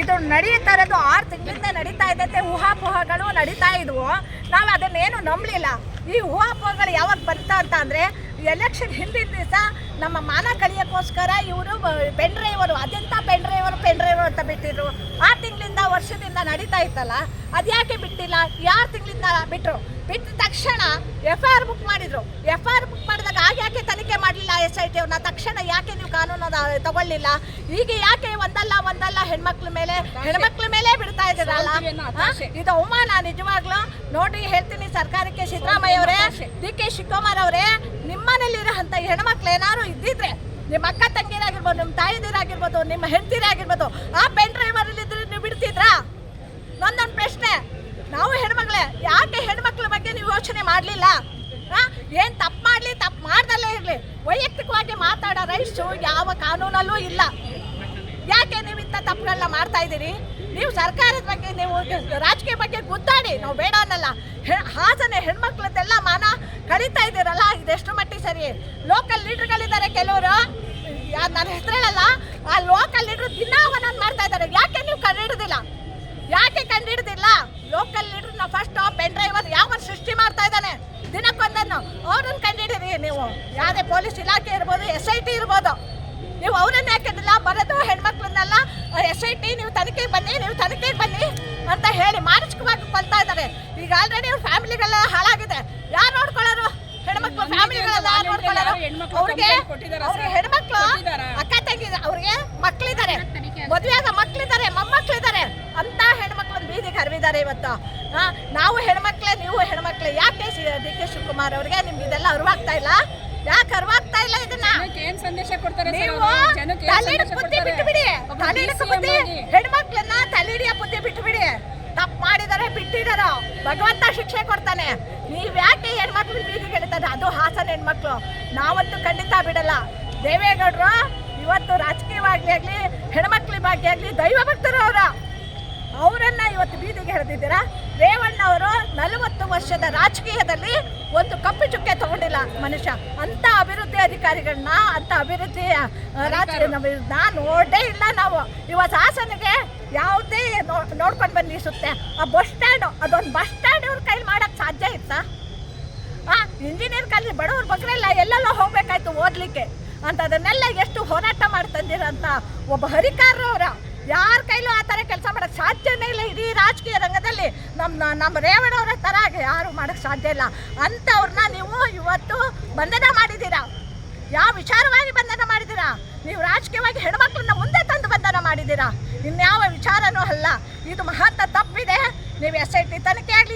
ಇದು ನಡೀತಾ ಇರೋದು 6 ತಿಂಗಳಿಂದ ನಡೀತಾ ಇದೆ. ಊಹಾಪೋಹಗಳು ನಡೀತಾ ಇದ್ವು. ನಾವು ಅದನ್ನೇನು ನಂಬಲಿಲ್ಲ. ಈ ಊಹಾಪೋಹಗಳು ಯಾವಾಗ ಬಂತ ಅಂತ ಅಂದರೆ ಎಲೆಕ್ಷನ್ ಹಿಂದಿನ ದಿವಸ ನಮ್ಮ ಮಾನ ಕಳಿಯೋಕ್ಕೋಸ್ಕರ ಇವರು ಪೆನ್ ಡ್ರೈವರು ಅದೆಂಥ ಪೆನ್ ಡ್ರೈವರು ಅಂತ ಬಿಟ್ಟಿದ್ರು. 6 ತಿಂಗಳಿಂದ ವರ್ಷದಿಂದ ನಡೀತಾ ಇತ್ತಲ್ಲ, ಅದು ಯಾಕೆ ಬಿಟ್ಟಿಲ್ಲ? 6 ತಿಂಗಳಿಂದ ಬಿಟ್ಟರು. ಬಿಟ್ಟ ತಕ್ಷಣ FIR ಬುಕ್ ಮಾಡಿದ್ರು. FIR ಬುಕ್ ಮಾಡಿದಾಗ ಯಾಕೆ ತನಿಖೆ ಮಾಡಲಿಲ್ಲ SIT ಅವ್ರನ್ನ? ತಕ್ಷಣ ಯಾಕೆ ನೀವು ಕಾನೂನು ತಗೊಳ್ಳಿಲ್ಲ? ಈಗ ಯಾಕೆ ಒಂದಲ್ಲ ಹೆಣ್ಮಕ್ಳ ಮೇಲೆ ಬಿಡ್ತಾ ಇದ್ದೀರಲ್ಲ? ಇದು ಅವಮಾನ ನಿಜವಾಗ್ಲೂ. ನೋಡಿ ಹೇಳ್ತೀನಿ ಸರ್ಕಾರಕ್ಕೆ, ಸಿದ್ದರಾಮಯ್ಯ ಅವರೇ, DK ಶಿವಕುಮಾರ್ ಅವರೇ, ನಿಮ್ಮನೇಲಿರೋ ಅಂತ ಹೆಣ್ಮಕ್ಳು ಏನಾದ್ರು ಇದ್ದಿದ್ರೆ, ನಿಮ್ಮ ಅಕ್ಕ ತಂಗಿರಾಗಿರ್ಬೋದು, ನಿಮ್ಮ ತಾಯಿದಿರಾಗಿರ್ಬೋದು, ನಿಮ್ಮ ಹೆಂಡತಿರಾಗಿರ್ಬೋದು, ಆ ಪೆನ್ ಡ್ರೈವರಲ್ಲಿ ಇದ್ರೆ ನೀವು ಬಿಡ್ತಿದ್ರಾ? ನನ್ನೊಂದು ಪ್ರಶ್ನೆ. ನಾವು ಹೆಣ್ಮಕ್ಳೇ, ಯಾಕೆ ಹೆಣ್ಮಕ್ಳ ಬಗ್ಗೆ ನೀವು ಯೋಚನೆ ಮಾಡಲಿಲ್ಲ? ಏನು ತಪ್ಪು ಮಾಡ್ದಲ್ಲೇ ಇರಲಿ, ವೈಯಕ್ತಿಕವಾಗಿ ಮಾತಾಡೋ ರೈಟ್ಸು ಯಾವ ಕಾನೂನಲ್ಲೂ ಇಲ್ಲ. ಯಾಕೆ ನೀವು ಇಂಥ ತಪ್ಪುಗಳನ್ನ ಮಾಡ್ತಾ ಇದ್ದೀರಿ? ನೀವು ಸರ್ಕಾರದ ಬಗ್ಗೆ, ನೀವು ರಾಜಕೀಯ ಬಗ್ಗೆ ಗುದ್ದಾಡಿ, ನಾವು ಬೇಡ ಅನ್ನಲ್ಲ. ಹಾಸನ ಹೆಣ್ಮಕ್ಳದ್ದೆಲ್ಲ ಮಾನ ಕಳೀತಾ ಇದ್ದೀರಲ್ಲ, ಇದೆಷ್ಟು ಮಟ್ಟಿಗೆ ಸರಿ? ಲೋಕಲ್ ಲೀಡರ್ಗಳಿದ್ದಾರೆ ಕೆಲವರು, ನನ್ನ ಹೆಸರಲ್ಲ, ಆ ಲೋಕಲ್ ಲೀಡ್ರು ದಿನ ಒಂದೊಂದು ಮಾಡ್ತಾ ಇದ್ದಾರೆ. ಯಾಕೆ ನೀವು ಕಂಡುಹಿಡಿದಿಲ್ಲ? ಲೋಕಲ್ ಲೀಡರ್ನ ಫಸ್ಟ್ ಪೆನ್ ಡ್ರೈವರ್ ಯಾವ ಸೃಷ್ಟಿ ಮಾಡ್ತಾ ಇದ್ದಾನೆ ದಿನಕ್ಕೊಂದನ್ನು, ಅವ್ರನ್ನ ಕಂಡುಹಿಡಿರಿ. ನೀವು ಯಾವುದೇ ಪೊಲೀಸ್ ಇಲಾಖೆ ಇರ್ಬೋದು, SIT ಇರ್ಬೋದು, ನೀವು ಅವ್ರನ್ನ ಯಾಕಿದಿಲ್ಲ? ಬರೋದು ಹೆಣ್ಮಕ್ಳನ್ನೆಲ್ಲ SIT ನೀವು ತನಿಖೆಗೆ ಬನ್ನಿ ಅಂತ ಹೇಳಿ ಮಾನಸಿಕವಾಗಿ ಕೊಲ್ತಾ ಇದ್ದಾರೆ. ಈಗ ಆಲ್ರೆಡಿ ಅವ್ರ ಫ್ಯಾಮಿಲಿಗಳೆಲ್ಲ ಹಾಳಾಗಿದೆ. ಯಾರು ನೋಡ್ಕೊಳ್ಳೋರು? ಹೆಣ್ಮಕ್ಳು ಫ್ಯಾಮಿಲಿಗಳೆಲ್ಲ ಯಾರು ನೋಡ್ಕೊಳ್ಳೋರು? ಅವ್ರಿಗೆ ಹೆಣ್ಮಕ್ಳು ಅಕ್ಕ ತಂಗಿ, ಅವ್ರಿಗೆ ಮಕ್ಳಿದ್ದಾರೆ, ಮದುವೆಯಾದ ಮಕ್ಳಿದ್ದಾರೆ, ಮೊಮ್ಮಕ್ಳಿದ್ದಾರೆ, ಅಂತ ಹೆಣ್ಮಕ್ಳನ್ನ ಬೀದಿಗೆ ಹರಿವಿದ್ದಾರೆ ಇವತ್ತು. ನಾವು ಹೆಣ್ಮಕ್ಳೇ, ನೀವು ಹೆಣ್ಮಕ್ಳೇ. ಯಾಕೆ DK ಶಿವಕುಮಾರ್ ಅವ್ರಿಗೆ ನಿಮ್ಗೆ ಇದೆಲ್ಲ ಅರಿವಾಗ್ತಾ ಇಲ್ಲ? ಯಾಕೆ ಅರಿವಾಗ್ತಾ ಇಲ್ಲ? ಇದನ್ನ ನೀವು ತಲೆಹಿಡಿಯ ಬುದ್ಧಿ ಬಿಟ್ಟುಬಿಡಿ. ಹೆಣ್ಮಕ್ಳನ್ನ ತಲೆಹಿಡಿಯ ಬುದ್ಧಿ ಬಿಟ್ಟುಬಿಡಿ. ತಪ್ಪು ಮಾಡಿದಾರೆ, ಬಿಟ್ಟಿದಾರೋ ಭಗವಂತ ಶಿಕ್ಷೆ ಕೊಡ್ತಾನೆ. ನೀವ್ ಯಾಕೆ ಹೆಣ್ಮಕ್ಳು ಬೀದಿಗೆ ಎಳಿತಾರೆ? ಅದು ಹಾಸನ ಹೆಣ್ಮಕ್ಳು. ನಾವಂತೂ ಖಂಡಿತ ಬಿಡಲ್ಲ. ದೇವೇಗೌಡರು ಇವತ್ತು ರಾಜಕೀಯವಾಗಿ ಆಗಲಿ, ಹೆಣ್ಮಕ್ಳ ಬಗ್ಗೆ ಆಗಲಿ ದೈವ ಭಕ್ತರು ಅವರನ್ನ ಇವತ್ತು ಬೀದಿಗೆ ಎಳೆದಿದ್ದೀರಾ. ರೇವಣ್ಣ ಅವರು 40 ವರ್ಷದ ರಾಜಕೀಯದಲ್ಲಿ ಒಂದು ಕಪ್ಪು ಚುಕ್ಕೆ ತಗೊಂಡಿಲ್ಲ ಮನುಷ್ಯ. ಅಂಥ ಅಭಿವೃದ್ಧಿ ಅಧಿಕಾರಿಗಳನ್ನ, ಅಂಥ ಅಭಿವೃದ್ಧಿ ರಾಜಕೀಯ ನೋಡೇ ಇಲ್ಲ ನಾವು. ಇವತ್ತು ಹಾಸನಿಗೆ ಯಾವುದೇ ನೋಡ್ಕೊಂಡು ಬನ್ನಿ ಸುತ್ತೆ ಆ ಬಸ್ ಸ್ಟ್ಯಾಂಡು, ಅದೊಂದು ಬಸ್ ಸ್ಟ್ಯಾಂಡ್ ಇವ್ರ ಕೈಲಿ ಮಾಡೋಕ್ಕೆ ಸಾಧ್ಯ ಇತ್ತಾ? ಇಂಜಿನಿಯರ್ ಕಾಲೇಜ್ ಬಡವ್ರ ಬಗ್ರೆಲ್ಲ ಎಲ್ಲೆಲ್ಲೋ ಹೋಗ್ಬೇಕಾಯ್ತು ಓದಲಿಕ್ಕೆ ಅಂತ. ಅದನ್ನೆಲ್ಲ ಎಷ್ಟು ಹೋರಾಟ ಮಾಡ್ತಂದಿರಂತ ಒಬ್ಬ ಹರಿಕಾರರು ಯಾರ ಕೈಲೂ ಆ ಥರ ಕೆಲಸ ಮಾಡೋಕ್ಕೆ ಸಾಧ್ಯನೇ ಇಲ್ಲ. ಇಡೀ ರಾಜಕೀಯ ರಂಗದಲ್ಲಿ ನಮ್ಮ ರೇವಣ್ಣವರ ಥರ ಯಾರು ಮಾಡೋಕ್ಕೆ ಸಾಧ್ಯ ಇಲ್ಲ. ಅಂಥವ್ರನ್ನ ನೀವು ಇವತ್ತು ಬಂಧನ ಮಾಡಿದ್ದೀರಾ. ಯಾವ ವಿಚಾರವಾಗಿ ಬಂಧನ ಮಾಡಿದ್ದೀರಾ? ನೀವು ರಾಜಕೀಯವಾಗಿ ಹೆಣ್ಮಕ್ಳನ್ನ ಮುಂದೆ ತಂದು ಬಂಧನ ಮಾಡಿದ್ದೀರಾ. ಇನ್ಯಾವ ವಿಚಾರನೂ ಅಲ್ಲ. ಇದು ಮಹತ್ವ ತಪ್ಪಿದೆ. ನೀವು SIT ತನಿಖೆ ಆಗಲಿ,